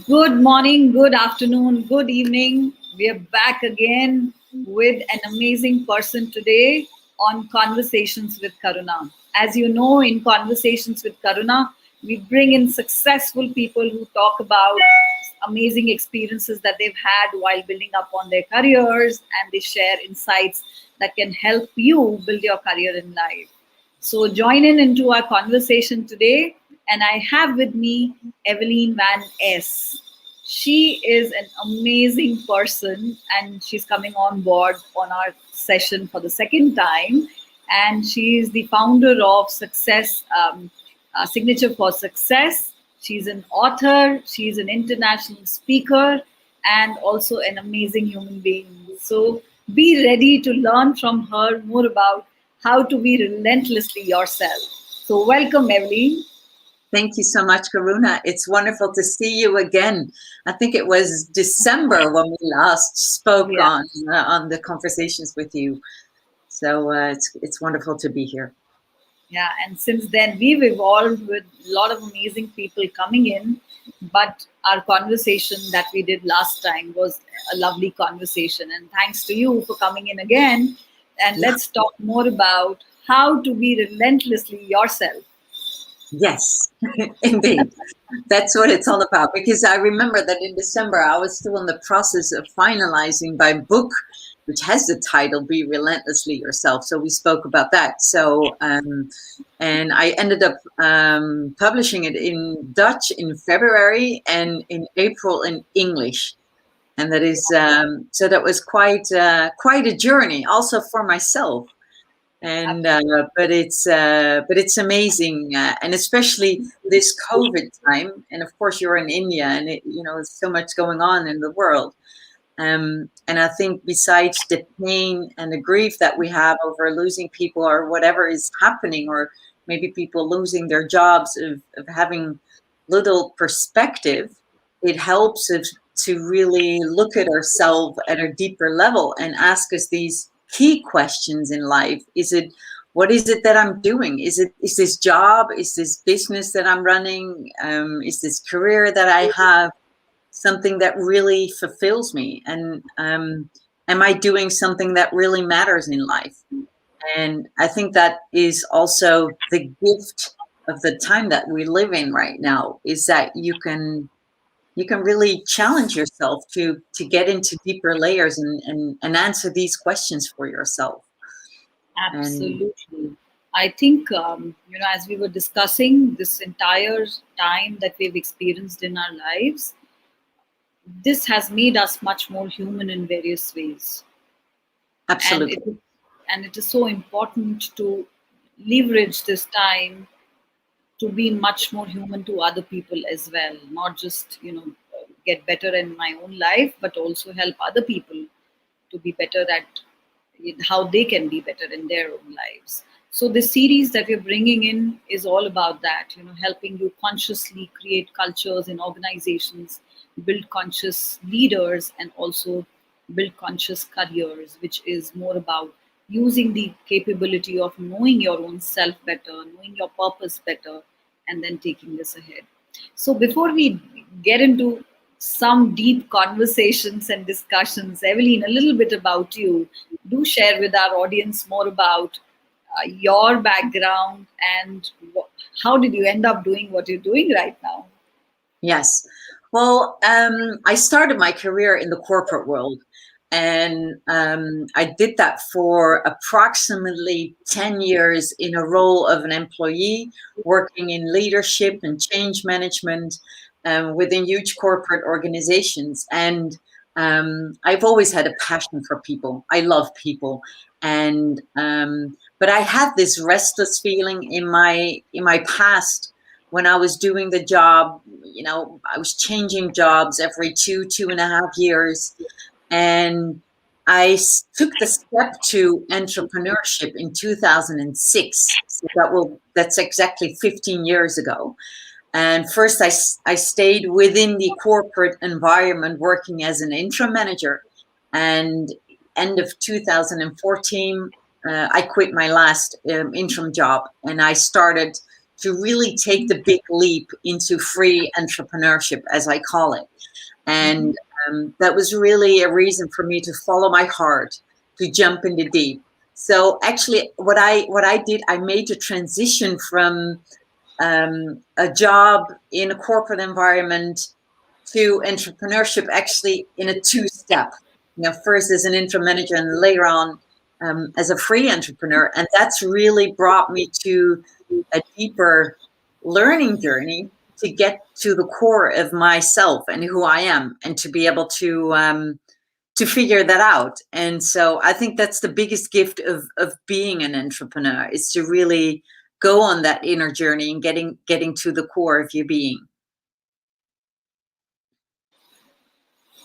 Good morning, good afternoon, good evening. We are back again with an amazing person today on Conversations with Karuna. As you know, in Conversations with Karuna, we bring in successful people who talk about amazing experiences that they've had while building up on their careers, and they share insights that can help you build your career in life. So join in into our conversation today, and I have with me Evelien Van S. She is an amazing person, and she's coming on board on our session for the second time. And she is the founder of Signature for Success. She's an author, she's an international speaker, and also an amazing human being. So be ready to learn from her more about how to be relentlessly yourself. So welcome, Evelien. Thank you so much, Karuna. It's wonderful to see you again. I think it was December when we last spoke Yeah. on the conversations with you. So it's wonderful to be here. Yeah, and since then we've evolved with a lot of amazing people coming in. But our conversation that we did last time was a lovely conversation. And thanks to you for coming in again. And Yeah. let's talk more about how to be relentlessly yourself. Yes, indeed. That's what it's all about. Because I remember that in December, I was still in the process of finalizing my book, which has the title Be Relentlessly Yourself. So we spoke about that. And I ended up publishing it in Dutch in February and in April in English. And that is, so that was quite a journey also for myself. And but it's amazing, and especially this COVID time. And of course, you're in India, and there's so much going on in the world. And I think besides the pain and the grief that we have over losing people or whatever is happening, or maybe people losing their jobs, of having little perspective, it helps us to really look at ourselves at a deeper level and ask us these key questions in life. What is it that I'm doing? Is this job? Is this business that I'm running? Is this career that I have something that really fulfills me? And am I doing something that really matters in life? And I think that is also the gift of the time that we live in right now, is that you can really challenge yourself to get into deeper layers and answer these questions for yourself. And Absolutely. I think, as we were discussing this entire time that we've experienced in our lives, this has made us much more human in various ways. And absolutely. it is so important to leverage this time to be much more human to other people as well, not just, get better in my own life, but also help other people to be better at how they can be better in their own lives. So the series that we're bringing in is all about that, helping you consciously create cultures in organizations, build conscious leaders, and also build conscious careers, which is more about using the capability of knowing your own self better, knowing your purpose better, and then taking this ahead. So before we get into some deep conversations and discussions, Evelien, a little bit about you. Do share with our audience more about your background and how did you end up doing what you're doing right now? Yes. Well, I started my career in the corporate world, and I did that for approximately 10 years in a role of an employee, working in leadership and change management within huge corporate organizations. And I've always had a passion for people. I love people, and but I had this restless feeling in my past when I was doing the job. I was changing jobs every 2.5 years. And took the step to entrepreneurship in 2006. So that's exactly 15 years ago. And first I stayed within the corporate environment working as an interim manager. And end of 2014, I quit my last interim job, and I started to really take the big leap into free entrepreneurship, as I call it. And that was really a reason for me to follow my heart, to jump in the deep. So actually, what I did, I made the transition from a job in a corporate environment to entrepreneurship, actually in a two-step. First as an interim manager, and later on as a free entrepreneur, and that's really brought me to a deeper learning journey to get to the core of myself and who I am, and to be able to figure that out. And so I think that's the biggest gift of being an entrepreneur, is to really go on that inner journey and getting to the core of your being.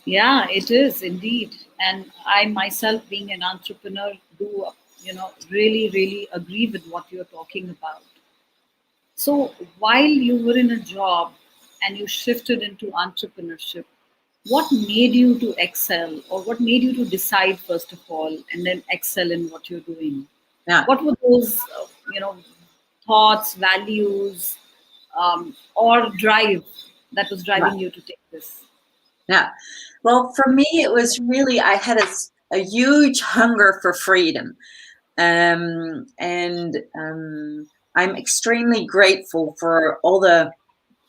Yeah, it is indeed. And I myself, being an entrepreneur, do, really, really agree with what you're talking about. So while you were in a job and you shifted into entrepreneurship, what made you to excel, or what made you to decide first of all and then excel in what you're doing? Yeah, What were those, thoughts, values, or drive that was right. driving you to take this? Yeah. Well, for me, it was really, I had a huge hunger for freedom. And I'm extremely grateful for all the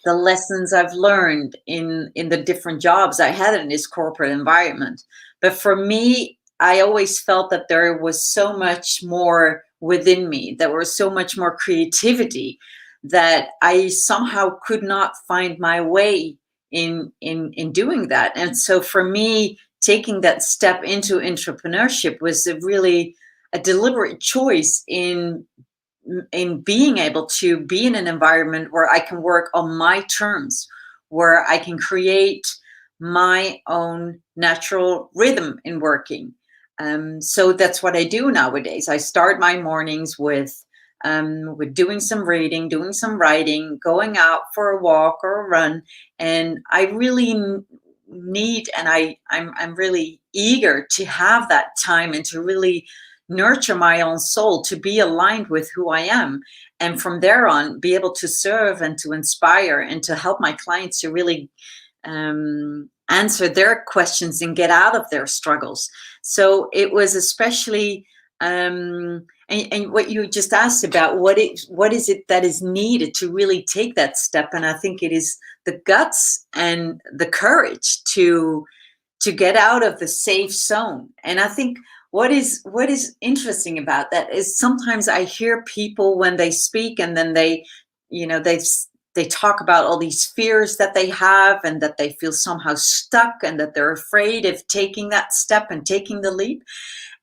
lessons I've learned in the different jobs I had in this corporate environment. But for me, I always felt that there was so much more within me, there was so much more creativity, that I somehow could not find my way in doing that. And so for me, taking that step into entrepreneurship was a really a deliberate choice in being able to be in an environment where I can work on my terms, where I can create my own natural rhythm in working. So that's what I do nowadays. I start my mornings with doing some reading, doing some writing, going out for a walk or a run, and I really need, and I'm really eager to have that time and to really nurture my own soul, to be aligned with who I am, and from there on be able to serve and to inspire and to help my clients to really answer their questions and get out of their struggles. So it was especially and what you just asked about, what is it that is needed to really take that step, and I think it is the guts and the courage to get out of the safe zone. And I think what is interesting about that is sometimes I hear people when they speak, and then they, they talk about all these fears that they have, and that they feel somehow stuck, and that they're afraid of taking that step and taking the leap.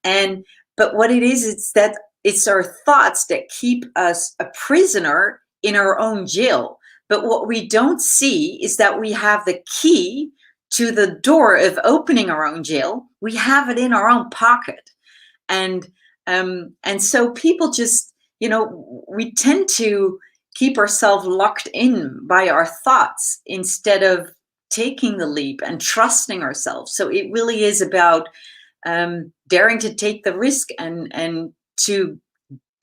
And but what it is, it's that it's our thoughts that keep us a prisoner in our own jail. But what we don't see is that we have the key to the door of opening our own jail. We have it in our own pocket. And so people just, we tend to keep ourselves locked in by our thoughts instead of taking the leap and trusting ourselves. So it really is about daring to take the risk, and to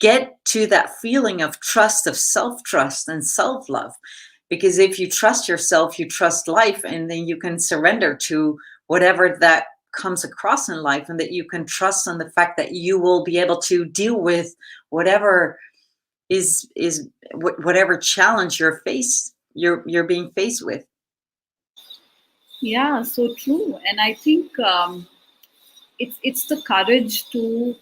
get to that feeling of trust, of self-trust and self-love. Because if you trust yourself, you trust life, and then you can surrender to whatever that comes across in life, and that you can trust on the fact that you will be able to deal with whatever is whatever challenge you're being faced with. Yeah, so true. And I think it's the courage to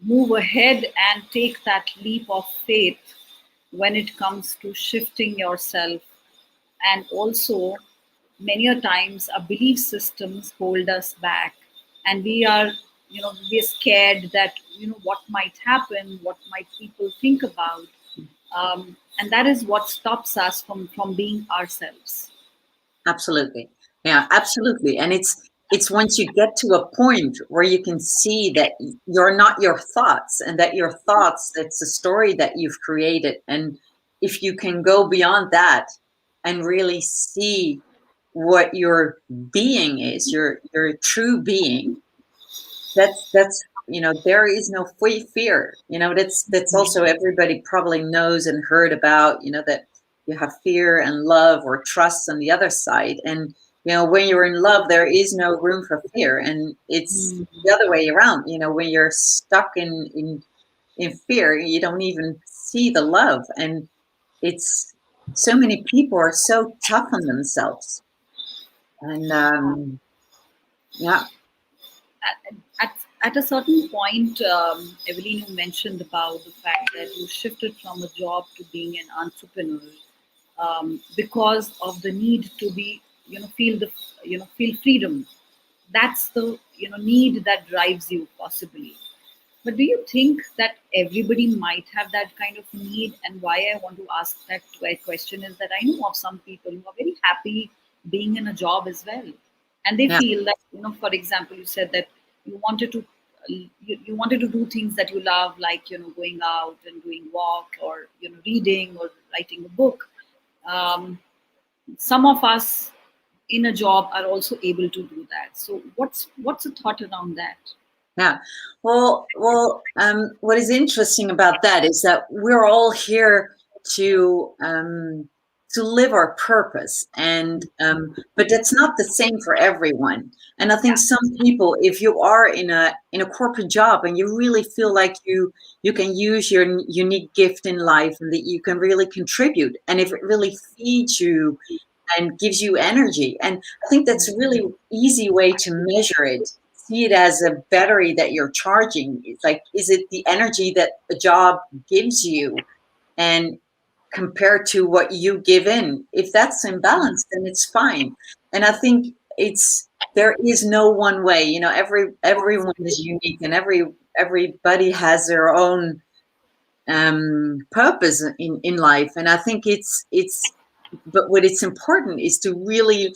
move ahead and take that leap of faith when it comes to shifting yourself. And also, many a times our belief systems hold us back, and we're scared that, what might happen, what might people think about, and that is what stops us from being ourselves. Absolutely. Yeah, absolutely. And it's once you get to a point where you can see that you're not your thoughts, and that your thoughts, it's a story that you've created. And if you can go beyond that and really see what your being is, your true being, that's there is no fear. That's also everybody probably knows and heard about, that you have fear and love or trust on the other side. And, when you're in love, there is no room for fear. And it's Mm. the other way around. When you're stuck in fear, you don't even see the love. And it's so many people are so tough on themselves. And yeah. At, at a certain point, Evelien, you mentioned about the fact that you shifted from a job to being an entrepreneur because of the need to be, feel freedom. That's the need that drives you possibly. But do you think that everybody might have that kind of need? And why I want to ask that question is that I know of some people who are very happy being in a job as well, and they Yeah. feel that for example, you said that you wanted to you wanted to do things that you love, like going out and doing walk, or reading or writing a book. Um, some of us in a job are also able to do that. So what's a thought around that? Yeah. What is interesting about that is that we're all here to live our purpose, and but that's not the same for everyone. And I think some people, if you are in a corporate job and you really feel like you can use your unique gift in life and that you can really contribute, and if it really feeds you and gives you energy. And I think that's a really easy way to measure it. See it as a battery that you're charging. It's like, is it the energy that a job gives you? And compared to what you give in, if that's in balance, then it's fine. And I think there is no one way. Everyone is unique, and everybody has their own purpose in life. And I think but what it's important is to really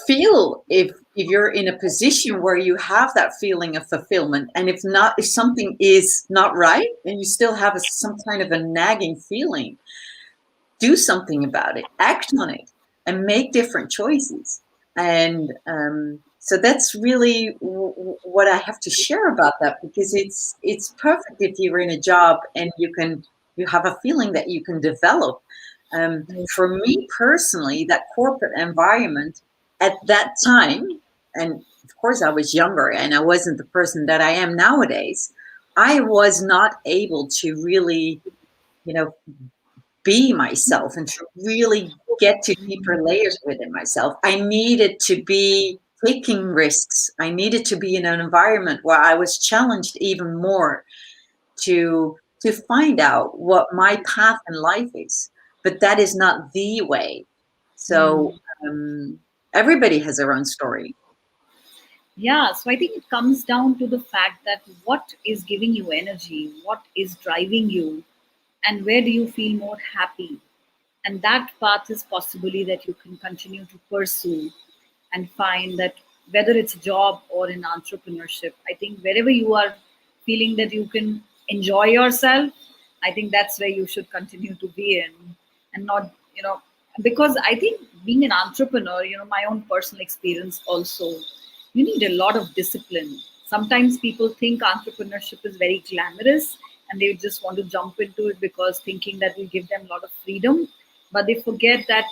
feel if you're in a position where you have that feeling of fulfillment, and if something is not right and you still have some kind of a nagging feeling, do something about it, act on it, and make different choices. And so that's really what I have to share about that, because it's perfect if you're in a job and you have a feeling that you can develop. For me personally, that corporate environment at that time, and of course I was younger and I wasn't the person that I am nowadays, I was not able to really, you know, be myself and to really get to deeper layers within myself. I needed to be taking risks. I needed to be in an environment where I was challenged even more to find out what my path in life is. But that is not the way. So everybody has their own story. Yeah, so I think it comes down to the fact that what is giving you energy, what is driving you, and where do you feel more happy. And that path is possibly that you can continue to pursue and find that, whether it's a job or in entrepreneurship, I think wherever you are feeling that you can enjoy yourself, I think that's where you should continue to be in, and not, because I think being an entrepreneur, my own personal experience also, you need a lot of discipline. Sometimes people think entrepreneurship is very glamorous and they just want to jump into it because thinking that will give them a lot of freedom, but they forget that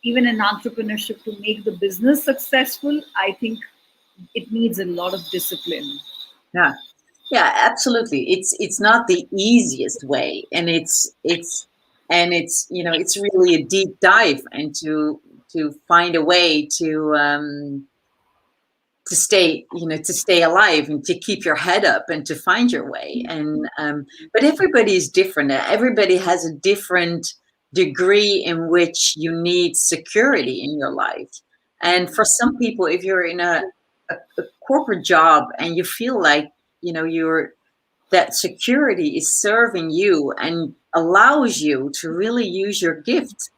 even in entrepreneurship, to make the business successful, I think it needs a lot of discipline. Yeah. Yeah, absolutely. It's not the easiest way, and it's really a deep dive, and to find a way to stay alive and to keep your head up and to find your way. And but everybody is different. Everybody has a different degree in which you need security in your life. And for some people, if you're in a corporate job and you feel like you're that security is serving you and allows you to really use your gift,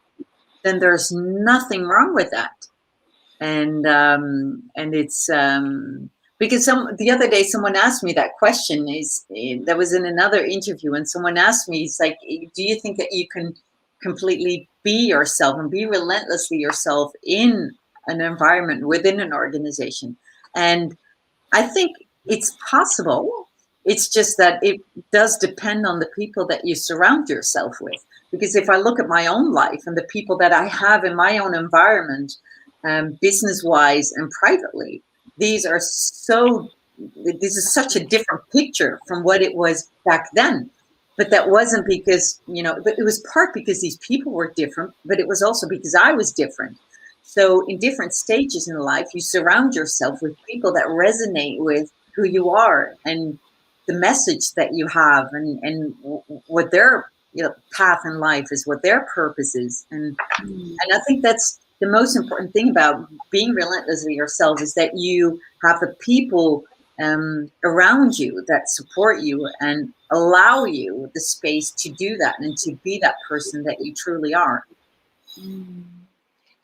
then there's nothing wrong with that. And it's because the other day someone asked me that question. That was in another interview, and someone asked me, it's like, do you think that you can completely be yourself and be relentlessly yourself in an environment within an organization? And I think it's possible. It's just that it does depend on the people that you surround yourself with. Because if I look at my own life and the people that I have in my own environment, business wise and privately, these are so, this is such a different picture from what it was back then. But that wasn't because, but it was part because these people were different, but it was also because I was different. So in different stages in life, you surround yourself with people that resonate with who you are and the message that you have, and what their path in life is, what their purpose is. And I think that's the most important thing about being relentlessly yourself, is that you have the people around you that support you and allow you the space to do that and to be that person that you truly are. Mm.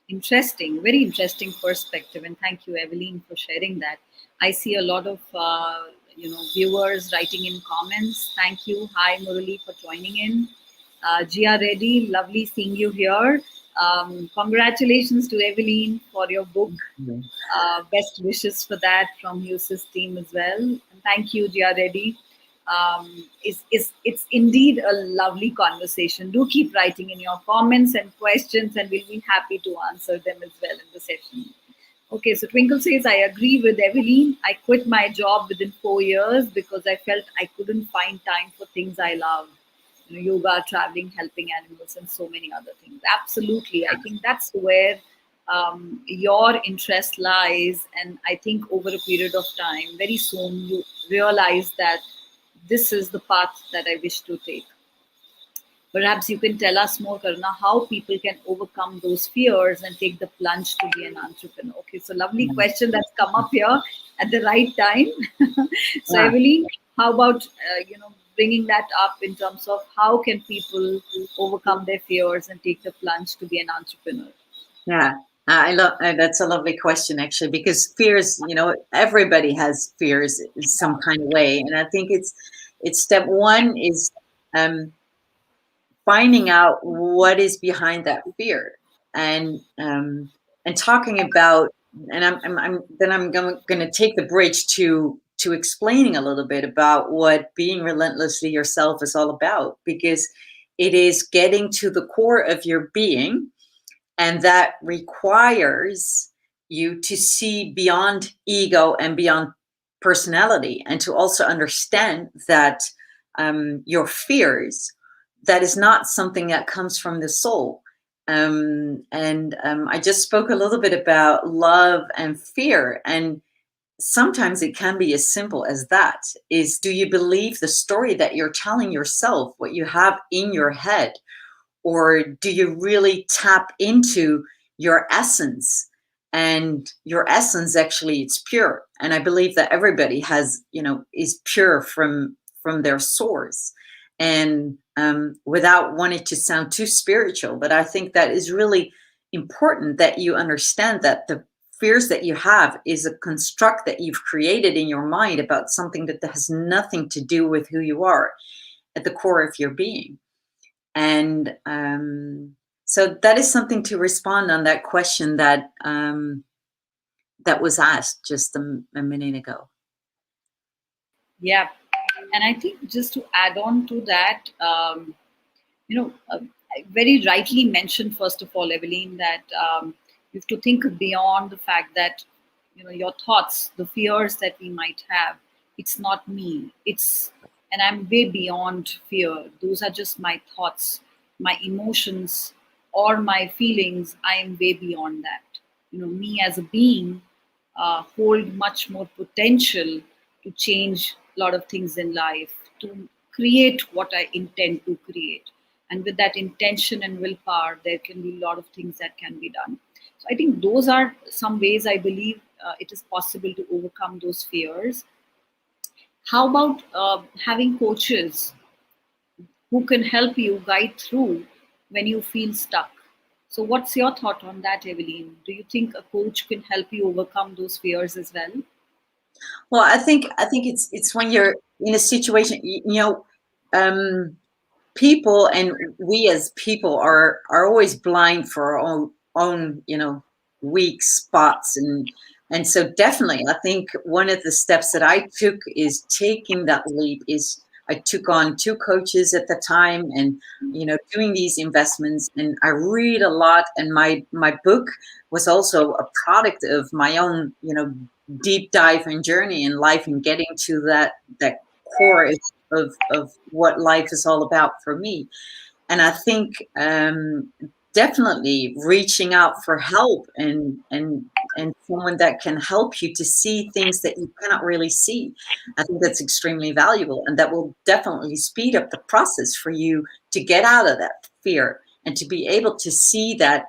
Interesting, very interesting perspective, and thank you, Evelien, for sharing that. I see a lot of viewers writing in comments. Thank you. Hi, Murali, for joining in. Gia Reddy, lovely seeing you here. Congratulations to Evelien for your book. Best wishes for that from Hughes's team as well. And thank you, Gia Reddy. It's indeed a lovely conversation. Do keep writing in your comments and questions, and we'll be happy to answer them as well in the session. Okay, so Twinkle says, I agree with Evelien. I quit my job within 4 years because I felt I couldn't find time for things I love. Yoga, traveling, helping animals, and so many other things. Absolutely. I think that's where your interest lies. And I think over a period of time, very soon, you realize that this is the path that I wish to take. Perhaps you can tell us more, Karuna, how people can overcome those fears and take the plunge to be an entrepreneur. Okay, so lovely question that's come up here at the right time. So, Yeah. Evelien, how about bringing that up in terms of how can people overcome their fears and take the plunge to be an entrepreneur? Yeah, I love that's a lovely question, actually, because fears, everybody has fears in some kind of way, and I think it's step one is um, finding out what is behind that fear, and talking about, and I'm going to take the bridge to explaining a little bit about what being relentlessly yourself is all about, because it is getting to the core of your being, and that requires you to see beyond ego and beyond personality, and to also understand that your fears, that is not something that comes from the soul. And I just spoke a little bit about love and fear. And sometimes it can be as simple as that, is, do you believe the story that you're telling yourself, what you have in your head? Or do you really tap into your essence? And your essence, actually, it's pure. And I believe that everybody has, is pure from their source. And without wanting to sound too spiritual, but I think that is really important, that you understand that the fears that you have is a construct that you've created in your mind about something that has nothing to do with who you are at the core of your being. And so that is something to respond on that question that that was asked just a minute ago. Yeah. And I think just to add on to that, I very rightly mentioned, first of all, Evelien, that you have to think beyond the fact that, your thoughts, the fears that we might have, it's not me. And I'm way beyond fear. Those are just my thoughts, my emotions, or my feelings. I am way beyond that. Me as a being hold much more potential to change a lot of things in life, to create what I intend to create. And with that intention and willpower, there can be a lot of things that can be done. So I think those are some ways I believe it is possible to overcome those fears. How about having coaches who can help you guide through when you feel stuck? So, what's your thought on that, Evelien? Do you think a coach can help you overcome those fears as well? Well, I think it's when you're in a situation, people, and we as people are always blind for our own weak spots, and And so definitely, I think one of the steps that I took is taking that leap is I took on two coaches at the time and, doing these investments, and I read a lot, and my book was also a product of my own, deep dive and journey in life and getting to that core of what life is all about for me. And I think definitely reaching out for help and someone that can help you to see things that you cannot really see. I think that's extremely valuable, and that will definitely speed up the process for you to get out of that fear and to be able to see that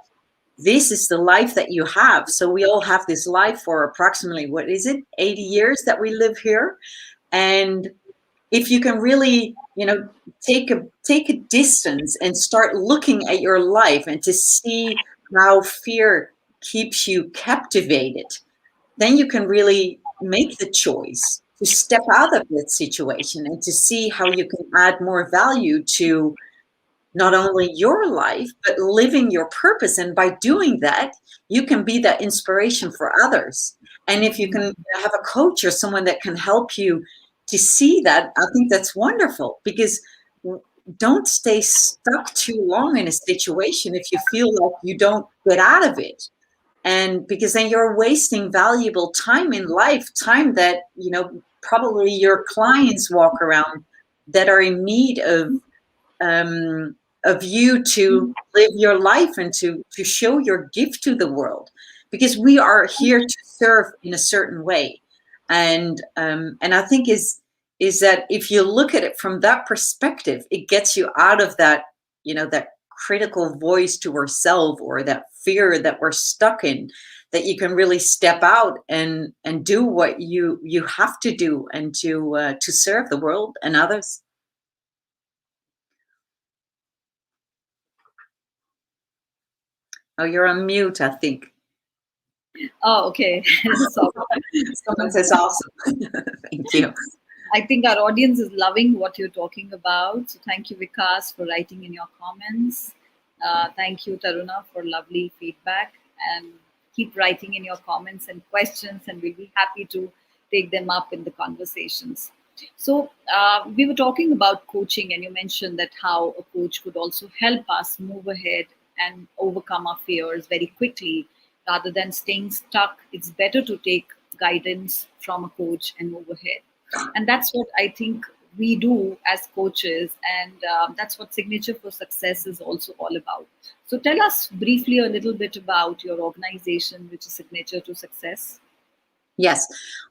this is the life that you have. So we all have this life for approximately, what is it, 80 years that we live here. And if you can really, take a distance and start looking at your life and to see how fear keeps you captivated, then you can really make the choice to step out of that situation and to see how you can add more value to not only your life, but living your purpose. And by doing that, you can be that inspiration for others. And if you can have a coach or someone that can help you to see that, I think that's wonderful, because don't stay stuck too long in a situation if you feel like you don't get out of it. And because then you're wasting valuable time in life, time that, probably your clients walk around that are in need of you to live your life and to show your gift to the world, because we are here to serve in a certain way. And I think is that if you look at it from that perspective, it gets you out of that, that critical voice to ourselves, or that fear that we're stuck in, that you can really step out and do what you have to do, and to serve the world and others. Oh, you're on mute, I think. Oh, okay. So Someone says awesome. Thank you. I think our audience is loving what you're talking about. So thank you, Vikas, for writing in your comments. Thank you, Taruna, for lovely feedback. And keep writing in your comments and questions, and we'll be happy to take them up in the conversations. So we were talking about coaching, and you mentioned that how a coach could also help us move ahead and overcome our fears very quickly rather than staying stuck. It's better to take guidance from a coach and move ahead. And that's what I think we do as coaches, and that's what Signature for Success is also all about. So tell us briefly a little bit about your organization, which is Signature to Success. Yes.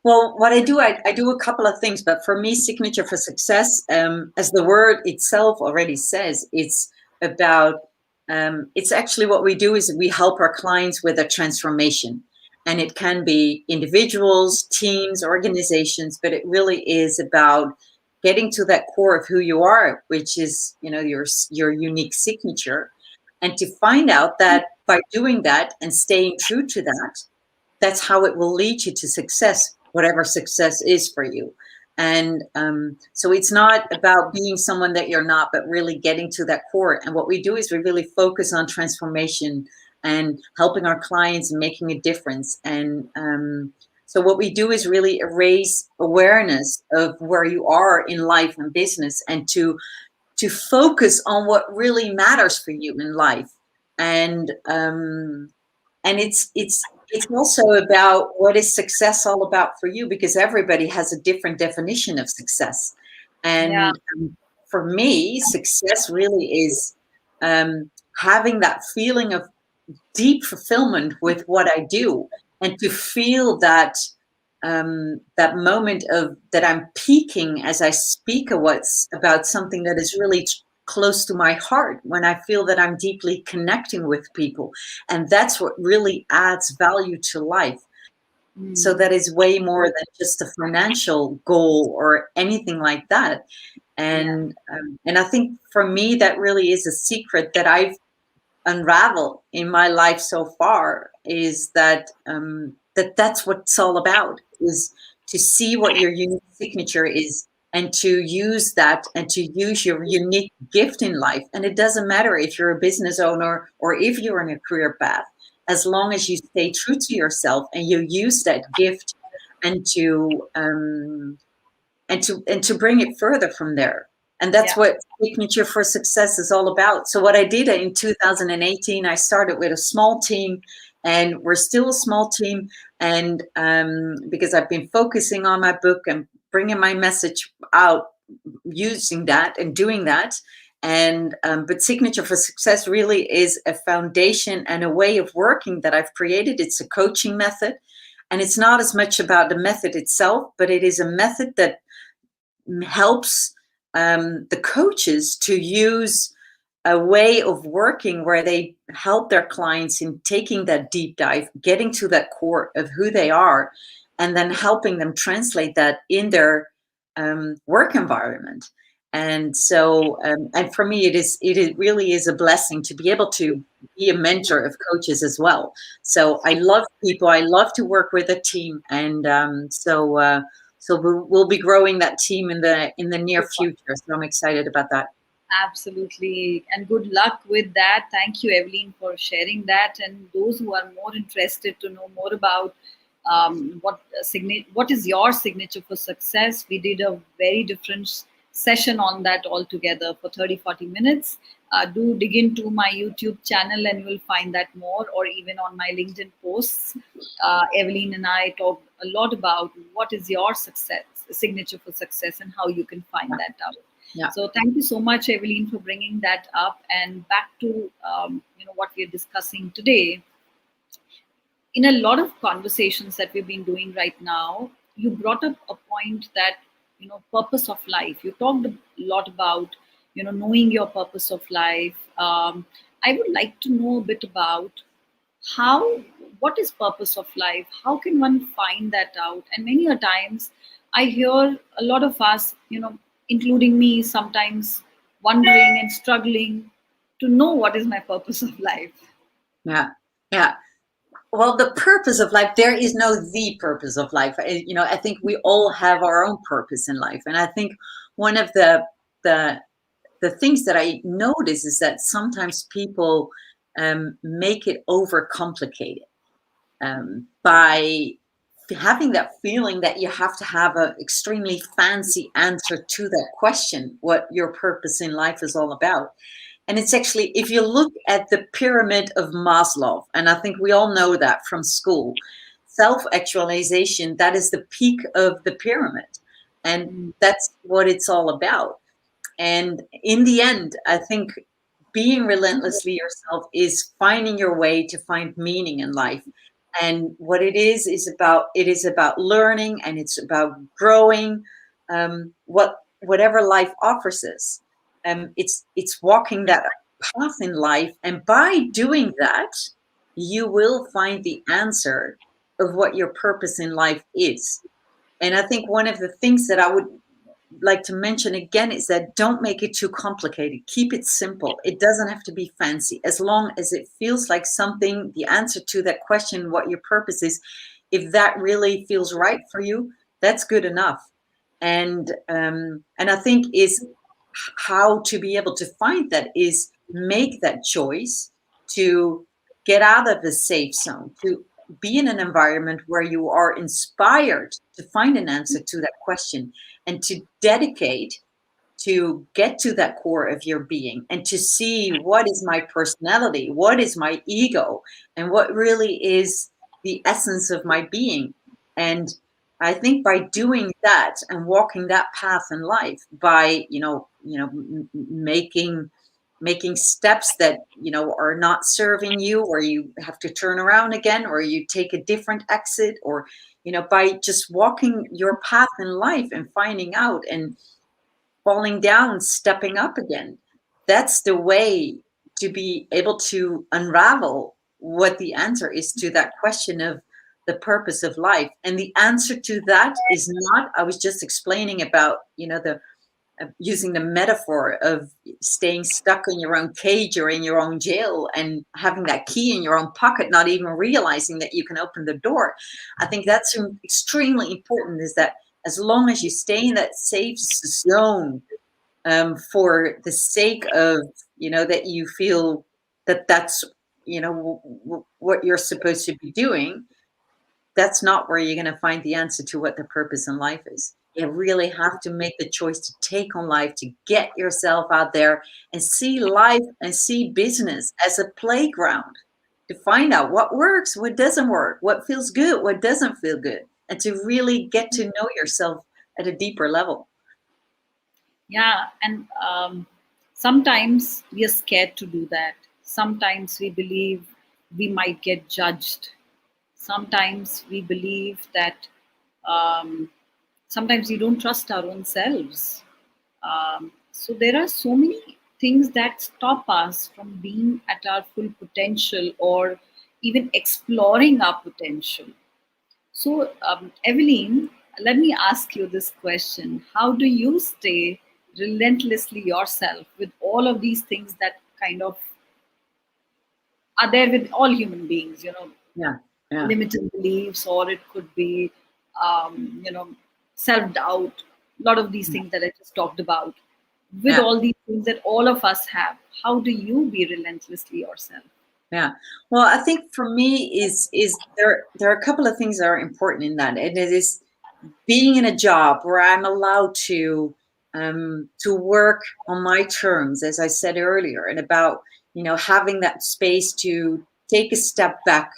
Well, what I do, I do a couple of things, but for me, Signature for Success, as the word itself already says, it's about, it's actually what we do is we help our clients with a transformation. And it can be individuals, teams, organizations, but it really is about getting to that core of who you are, which is, your unique signature. And to find out that by doing that and staying true to that, that's how it will lead you to success, whatever success is for you. And so it's not about being someone that you're not, but really getting to that core. And what we do is we really focus on transformation and helping our clients and making a difference. And so what we do is really raise awareness of where you are in life and business, and to focus on what really matters for you in life. And it's also about what is success all about for you, because everybody has a different definition of success. Yeah. And for me, success really is having that feeling of deep fulfillment with what I do, and to feel that that moment of that I'm peaking as I speak about something that is really close to my heart, when I feel that I'm deeply connecting with people. And that's what really adds value to life. So Mm. that is way more than just a financial goal or anything like that. Yeah. And I think for me, that really is a secret that I've unraveled in my life so far, is that that's what it's all about, is to see what your unique signature is and to use that and to use your unique gift in life. And it doesn't matter if you're a business owner or if you're in a career path, as long as you stay true to yourself and you use that gift and to bring it further from there. And that's Yeah. what Signature for Success is all about. So what I did in 2018, I started with a small team, and we're still a small team. And because I've been focusing on my book and bringing my message out, using that and doing that. And but Signature for Success really is a foundation and a way of working that I've created. It's a coaching method, and it's not as much about the method itself, but it is a method that helps the coaches to use a way of working where they help their clients in taking that deep dive, getting to that core of who they are, and then helping them translate that in their work environment. And so, and for me, it really is a blessing to be able to be a mentor of coaches as well. So I love people. I love to work with a team, and so we'll be growing that team in the near future. So I'm excited about that. Absolutely. And good luck with that. Thank you, Evelien, for sharing that. And those who are more interested to know more about what is your signature for success, we did a very different session on that altogether for 30-40 minutes. Do dig into my YouTube channel and you will find that more, or even on my LinkedIn posts. Evelien and I talked a lot about what is your success signature for success and how you can find that out. Yeah. So thank you so much, Evelien, for bringing that up. And back to what we're discussing today. In a lot of conversations that we've been doing right now, you brought up a point that purpose of life. You talked a lot about knowing your purpose of life. I would like to know a bit about how what is purpose of life, how can one find that out. And many a times I hear a lot of us, including me, sometimes wondering and struggling to know what is my purpose of life. Yeah. Yeah. Well, the purpose of life, there is no the purpose of life. I think we all have our own purpose in life. And I think one of the the things that I notice is that sometimes people make it overcomplicated by having that feeling that you have to have an extremely fancy answer to that question, what your purpose in life is all about. And it's actually, if you look at the pyramid of Maslow, and I think we all know that from school, self-actualization, that is the peak of the pyramid. And that's what it's all about. And in the end, I think being relentlessly yourself is finding your way to find meaning in life. And what it is about learning, and it's about growing whatever life offers us. It's walking that path in life, and by doing that, you will find the answer of what your purpose in life is. And I think one of the things that I would like to mention again is that don't make it too complicated. Keep it simple. It doesn't have to be fancy. As long as it feels like something, the answer to that question, what your purpose is, if that really feels right for you, that's good enough. And I think is how to be able to find that is make that choice to get out of the safe zone, to be in an environment where you are inspired to find an answer to that question, and to dedicate to get to that core of your being and to see what is my personality, what is my ego, and what really is the essence of my being. And I think by doing that and walking that path in life, by making steps that are not serving you, or you have to turn around again, or you take a different exit, or by just walking your path in life and finding out and falling down, stepping up again. That's the way to be able to unravel what the answer is to that question of the purpose of life. And the answer to that is not, I was just explaining about, the using the metaphor of staying stuck in your own cage or in your own jail and having that key in your own pocket, not even realizing that you can open the door. I think that's extremely important, is that as long as you stay in that safe zone, for the sake of, that you feel that that's, what you're supposed to be doing, that's not where you're going to find the answer to what the purpose in life is. You really have to make the choice to take on life, to get yourself out there and see life and see business as a playground, to find out what works, what doesn't work, what feels good, what doesn't feel good, and to really get to know yourself at a deeper level. Yeah, and sometimes we are scared to do that. Sometimes we believe we might get judged. Sometimes we believe that um, sometimes we don't trust our own selves. So there are so many things that stop us from being at our full potential or even exploring our potential. So, Evelien, let me ask you this question. How do you stay relentlessly yourself with all of these things that kind of are there with all human beings, Yeah, yeah, limited beliefs, or it could be, self doubt, a lot of these things that I just talked about. With yeah. all these things that all of us have, how do you be relentlessly yourself? Yeah. Well, I think for me is there are a couple of things that are important in that. And it is being in a job where I'm allowed to work on my terms, as I said earlier, and about, having that space to take a step back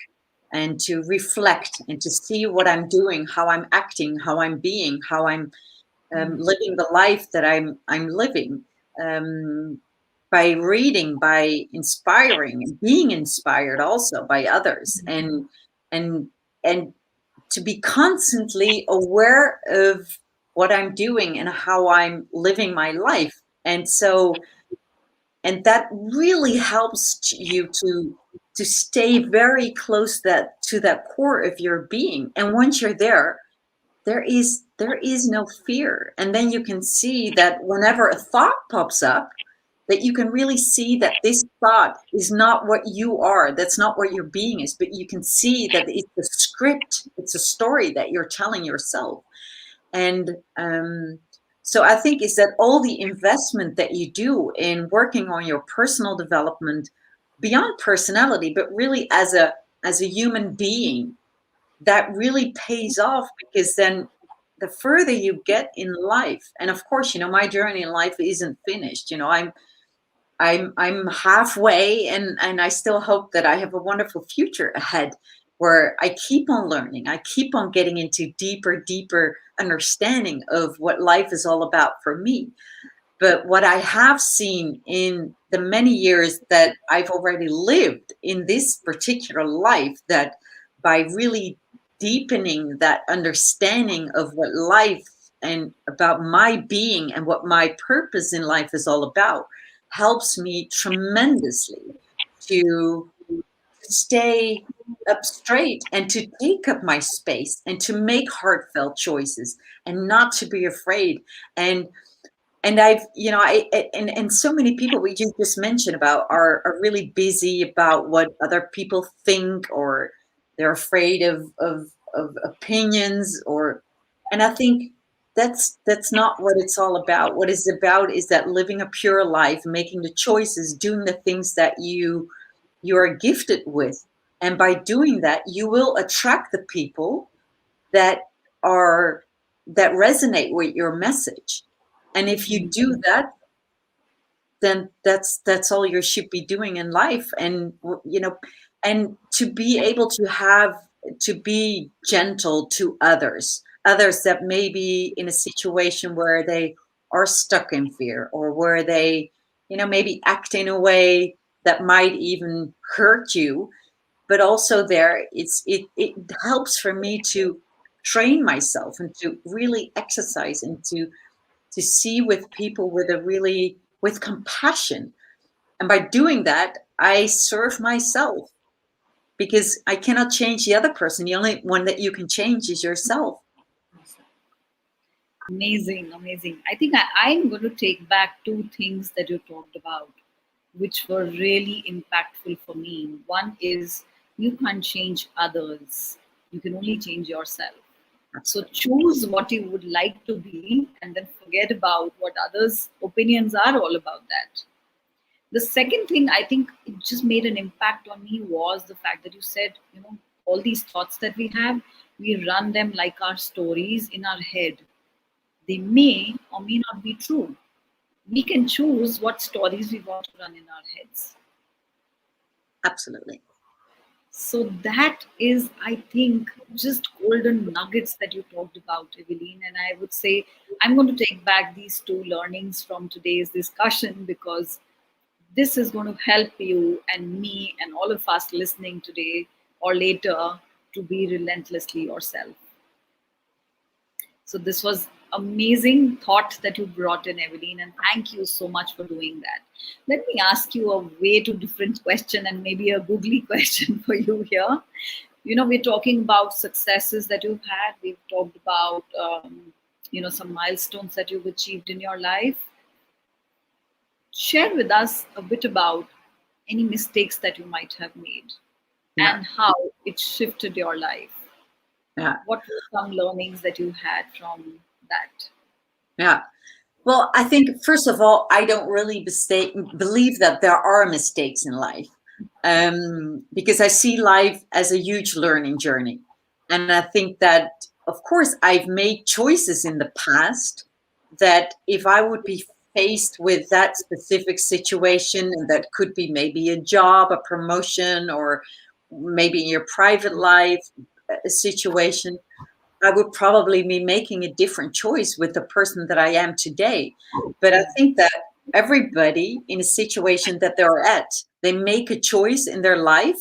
and to reflect and to see what I'm doing, how I'm acting, how I'm being, how I'm living the life that I'm living, um, by reading, by inspiring, and being inspired also by others, and and to be constantly aware of what I'm doing and how I'm living my life. And that really helps you to stay very close to that core of your being. And once you're there is no fear. And then you can see that whenever a thought pops up, that you can really see that this thought is not what you are, that's not what your being is, but you can see that it's a script, it's a story that you're telling yourself. And so I think is that all the investment that you do in working on your personal development beyond personality, but really as a human being, that really pays off, because then the further you get in life, and of course, my journey in life isn't finished. I'm halfway, and I still hope that I have a wonderful future ahead, where I keep on learning, I keep on getting into deeper understanding of what life is all about for me. But what I have seen in the many years that I've already lived in this particular life, that by really deepening that understanding of what life and about my being and what my purpose in life is all about, helps me tremendously to stay up straight and to take up my space and to make heartfelt choices and not to be afraid. And I've, and so many people we just mentioned about are really busy about what other people think, or they're afraid of opinions, and I think that's not what it's all about. What it's about is that living a pure life, making the choices, doing the things that you are gifted with. And by doing that, you will attract the people that are that resonate with your message. And if you do that, then that's all you should be doing in life. And and to be able to be gentle to others that may be in a situation where they are stuck in fear, or where they maybe act in a way that might even hurt you. But also there, it helps for me to train myself and to really exercise and to see with people with a really with compassion. And by doing that, I serve myself, because I cannot change the other person. The only one that you can change is yourself. Amazing, amazing. I think I'm going to take back two things that you talked about, which were really impactful for me. One is you can't change others, you can only change yourself. So Absolutely. choose what you would like to be and then forget about what others' opinions are all about that. The second thing I think it just made an impact on me was the fact that you said, all these thoughts that we have, we run them like our stories in our head. They may or may not be true. We can choose what stories we want to run in our heads. Absolutely. So that is, I think, just golden nuggets that you talked about, Evelien. And I would say I'm going to take back these two learnings from today's discussion because this is going to help you and me and all of us listening today or later to be relentlessly yourself. So this was amazing thought that you brought in, Evelien, and thank you so much for doing that. Let me ask you a way too different question and maybe a googly question for you here. We're talking about successes that you've had. We've talked about some milestones that you've achieved in your life. Share with us a bit about any mistakes that you might have made Yeah. and how it shifted your life. Yeah. What were some learnings that you had from that? Yeah. Well, I think first of all, I don't really believe that there are mistakes in life, because I see life as a huge learning journey, and I think that, of course, I've made choices in the past that if I would be faced with that specific situation, and that could be maybe a job, a promotion, or maybe in your private life, a situation, I would probably be making a different choice with the person that I am today. But I think that everybody in a situation that they're at, they make a choice in their life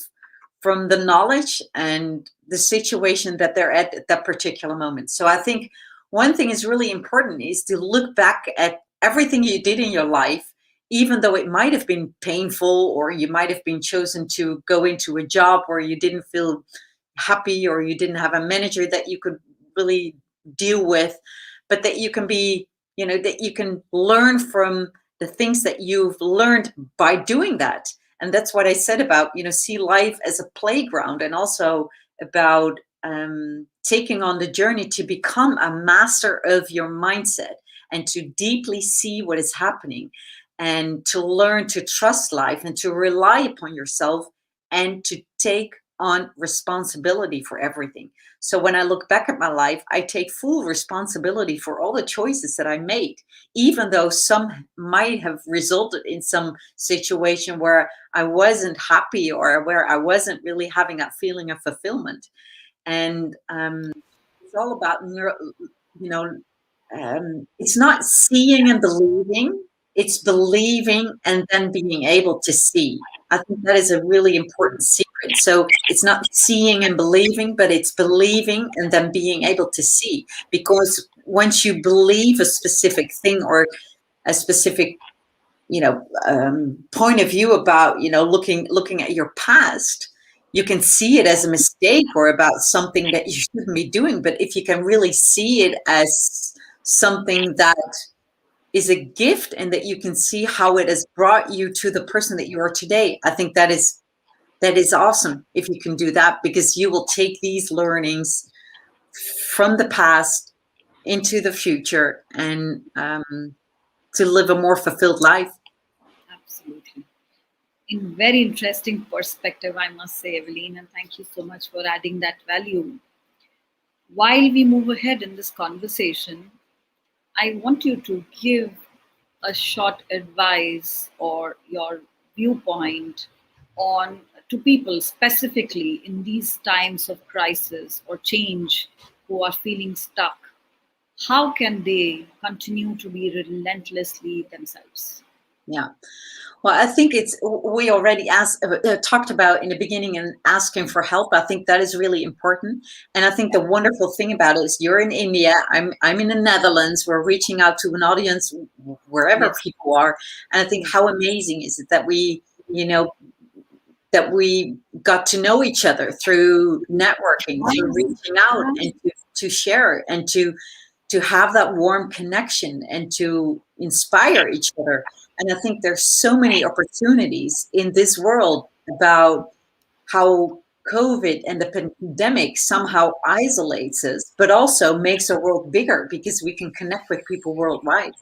from the knowledge and the situation that they're at that particular moment. So I think one thing is really important is to look back at everything you did in your life, even though it might have been painful, or you might have been chosen to go into a job where you didn't feel happy, or you didn't have a manager that you could really deal with, but that you can be, that you can learn from the things that you've learned by doing that. And that's what I said about, see life as a playground, and also about taking on the journey to become a master of your mindset, and to deeply see what is happening, and to learn to trust life, and to rely upon yourself, and to take on responsibility for everything. So when I look back at my life, I take full responsibility for all the choices that I made, even though some might have resulted in some situation where I wasn't happy, or where I wasn't really having that feeling of fulfillment. And it's all about, you know, it's not seeing and believing, it's believing and then being able to see. I think that is a really important secret. So it's not seeing and believing, but it's believing and then being able to see. Because once you believe a specific thing, or a specific, point of view about, looking at your past, you can see it as a mistake, or about something that you shouldn't be doing. But if you can really see it as something that is a gift, and that you can see how it has brought you to the person that you are today, I think that is awesome if you can do that, because you will take these learnings from the past into the future, and to live a more fulfilled life. Absolutely. In very interesting perspective, I must say, Evelyn, and thank you so much for adding that value. While we move ahead in this conversation, I want you to give a short advice or your viewpoint on to people specifically in these times of crisis or change who are feeling stuck. How can they continue to be relentlessly themselves? Yeah. Well, I think we already talked about in the beginning, and asking for help. I think that is really important. And I think the wonderful thing about it is, you're in India, I'm in the Netherlands. We're reaching out to an audience wherever Yes. people are. And I think, Yes. how amazing is it that you know, we got to know each other through networking, through reaching out, and to share, and to have that warm connection, and to inspire each other. And I think there's so many opportunities in this world about how COVID and the pandemic somehow isolates us, but also makes our world bigger because we can connect with people worldwide.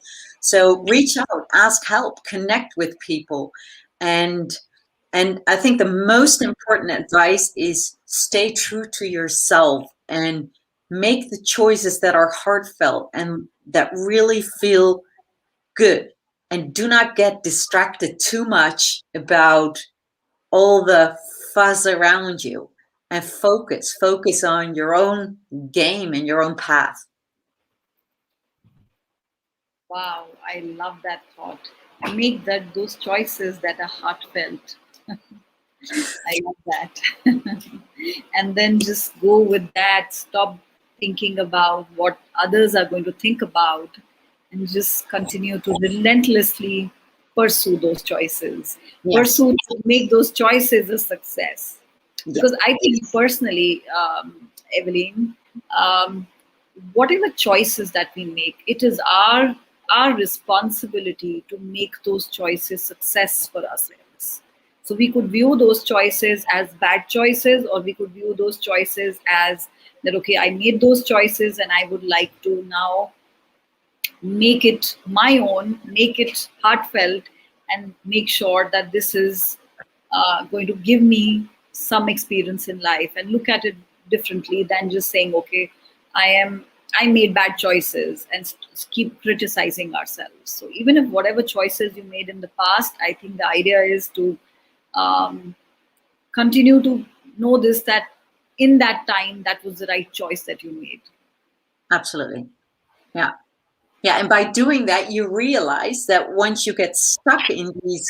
So reach out, ask help, connect with people. And I think the most important advice is stay true to yourself and make the choices that are heartfelt and that really feel good. And do not get distracted too much about all the fuzz around you, and focus on your own game and your own path. Wow, I love that thought. Make that those choices that are heartfelt. I love that. And then just go with that. Stop thinking about what others are going to think about, and just continue to relentlessly pursue those choices. Yes. Pursue to make those choices a success. Yeah. Because I think personally, Evelien, um, whatever choices that we make, it is our responsibility to make those choices success for ourselves. So we could view those choices as bad choices, or we could view those choices as that, okay, I made those choices and I would like to now make it my own, make it heartfelt, and make sure that this is going to give me some experience in life, and look at it differently than just saying, okay, I made bad choices, and keep criticizing ourselves. So even if whatever choices you made in the past, I think the idea is to um, continue to know this, that in that time that was the right choice that you made. Absolutely. Yeah. Yeah. And by doing that, you realize that once you get stuck in these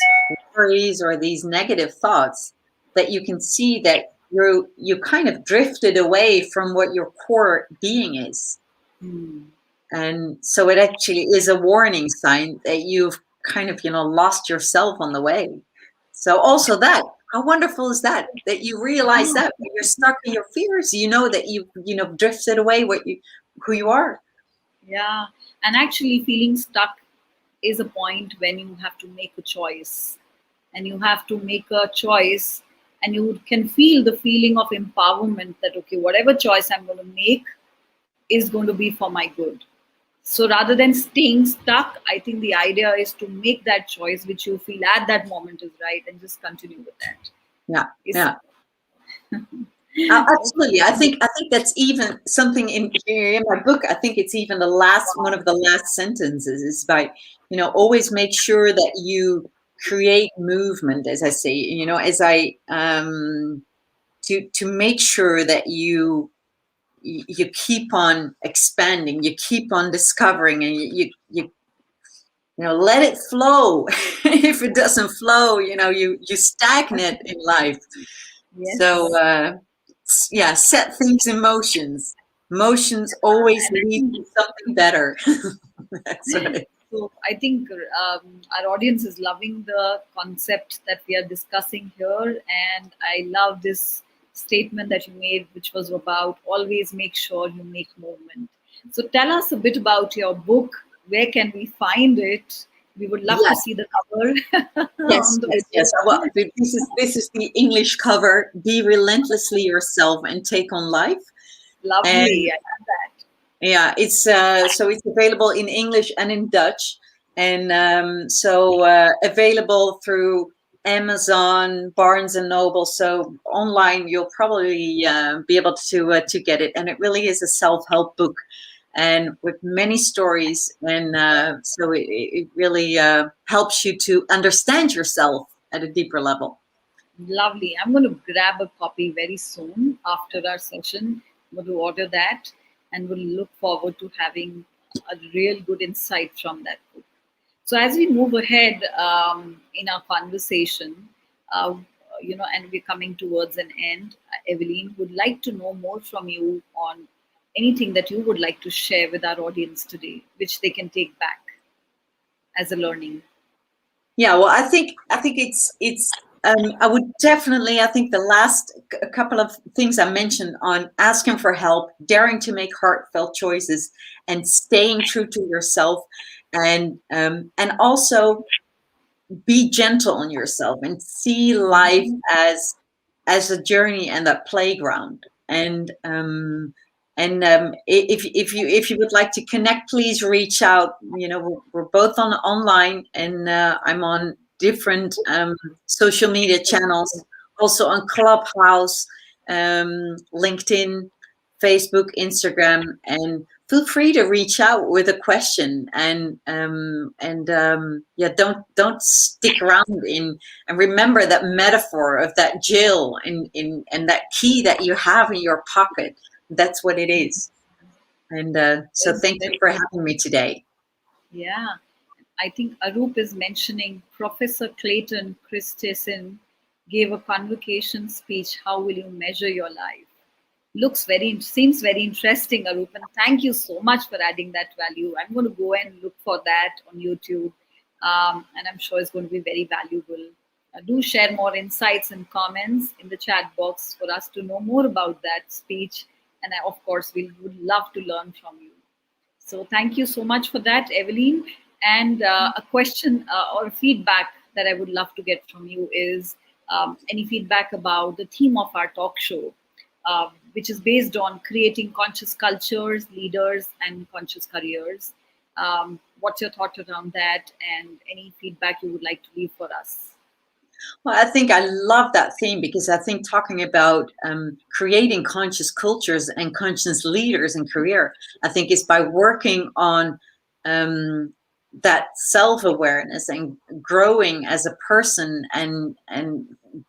worries or these negative thoughts, that you can see that you kind of drifted away from what your core being is. Hmm. And so it actually is a warning sign that you've kind of, lost yourself on the way. So also that, how wonderful is that, that you realize that when you're stuck in your fears, you know that you drifted away who you are. Yeah, and actually feeling stuck is a point when you have to make a choice, and you have to make a choice, and you can feel the feeling of empowerment that, okay, whatever choice I'm going to make is going to be for my good. So rather than staying stuck, I think the idea is to make that choice which you feel at that moment is right, and just continue with that. Yeah. Is Yeah. Absolutely. I think that's even something in my book. I think it's even one of the last sentences is by, always make sure that you create movement, as I say, as I to make sure that you keep on expanding, you keep on discovering, and let it flow. If it doesn't flow, you stagnate in life. So yes. yeah, set things in motions. Motions always lead to something better. That's right. So I think our audience is loving the concept that we are discussing here, and I love this statement that you made, which was about always make sure you make movement. So tell us a bit about your book. Where can we find it? We would love to Yes, see the cover yes, on the yes, yes. Well, video. this is the English cover. Be relentlessly yourself and take on life. Lovely, And I love that. yeah, so it's available in English and in Dutch, and so available through Amazon, Barnes and Noble. So online, you'll probably be able to get it, and it really is a self-help book, and with many stories, and so it really helps you to understand yourself at a deeper level. Lovely. I'm going to grab a copy very soon after our session. I'm going to order that, and we'll look forward to having a real good insight from that book. So as we move ahead in our conversation, and we're coming towards an end, Evelien would like to know more from you on anything that you would like to share with our audience today, which they can take back as a learning. Yeah, well, I think it's I would definitely, I think the last couple of things I mentioned on asking for help, daring to make heartfelt choices, and staying true to yourself, and also be gentle on yourself and see life as as a journey and a playground. And if you would like to connect, please reach out. You know, we're both on online, and I'm on different social media channels, also on Clubhouse, LinkedIn, Facebook, Instagram, and feel free to reach out with a question. And yeah, don't stick around in, and remember that metaphor of that jail in and that key that you have in your pocket. That's what it is. And so Yes, thank you for having me today. yeah. I think Arup is mentioning Professor Clayton Christensen gave a convocation speech. How will you measure your life? Seems very interesting, Arup, and thank you so much for adding that value. I'm going to go and look for that on YouTube, and I'm sure it's going to be very valuable. Do share more insights and comments in the chat box for us to know more about that speech, and of course, we would love to learn from you. So thank you so much for that, Evelien. And a question or feedback that I would love to get from you is any feedback about the theme of our talk show, which is based on creating conscious cultures, leaders, and conscious careers. What's your thought around that, and any feedback you would like to leave for us? Well, I think I love that theme, because I think talking about creating conscious cultures and conscious leaders in career, I think is by working on that self-awareness and growing as a person, and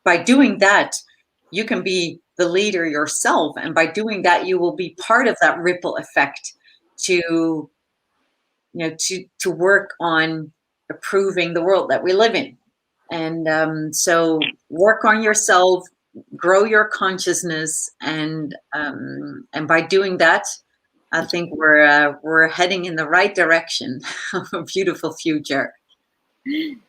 by doing that, you can be the leader yourself, and by doing that, you will be part of that ripple effect to to work on improving the world that we live in. And so work on yourself, grow your consciousness, and by doing that, I think we're heading in the right direction of a beautiful future.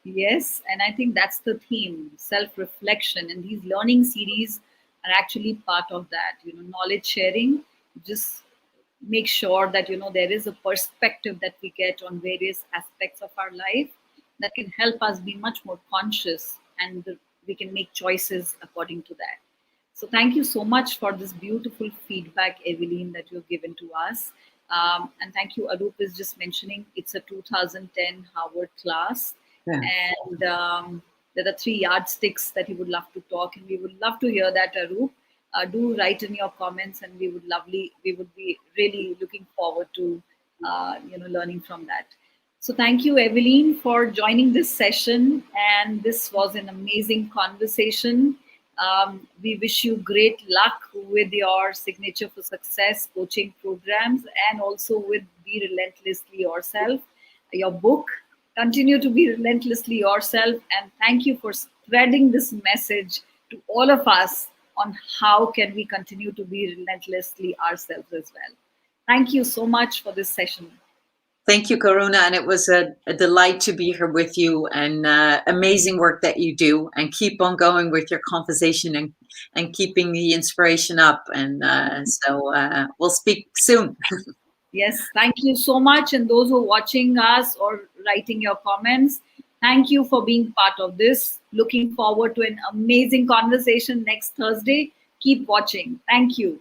Yes, and I think that's the theme, self-reflection, and these learning series are actually part of that. Knowledge sharing. Just make sure that there is a perspective that we get on various aspects of our life that can help us be much more conscious, and we can make choices according to that. So thank you so much for this beautiful feedback, Evelien, that you've given to us. And thank you, Arup is just mentioning it's a 2010 Harvard class. Yeah. And there are 3 yardsticks that he would love to talk, and we would love to hear that, Arup. Do write in your comments, and we would be really looking forward to learning from that. So thank you, Evelien, for joining this session, and this was an amazing conversation. We wish you great luck with your Signature for Success coaching programs, and also with Be Relentlessly Yourself, your book. Continue to be relentlessly yourself, and thank you for spreading this message to all of us on how can we continue to be relentlessly ourselves as well. Thank you so much for this session. Thank you, Karuna, and it was a delight to be here with you, and amazing work that you do, and keep on going with your conversation, and keeping the inspiration up. And so we'll speak soon. Yes, thank you so much. And those who are watching us or writing your comments, thank you for being part of this. Looking forward to an amazing conversation next Thursday. Keep watching. Thank you.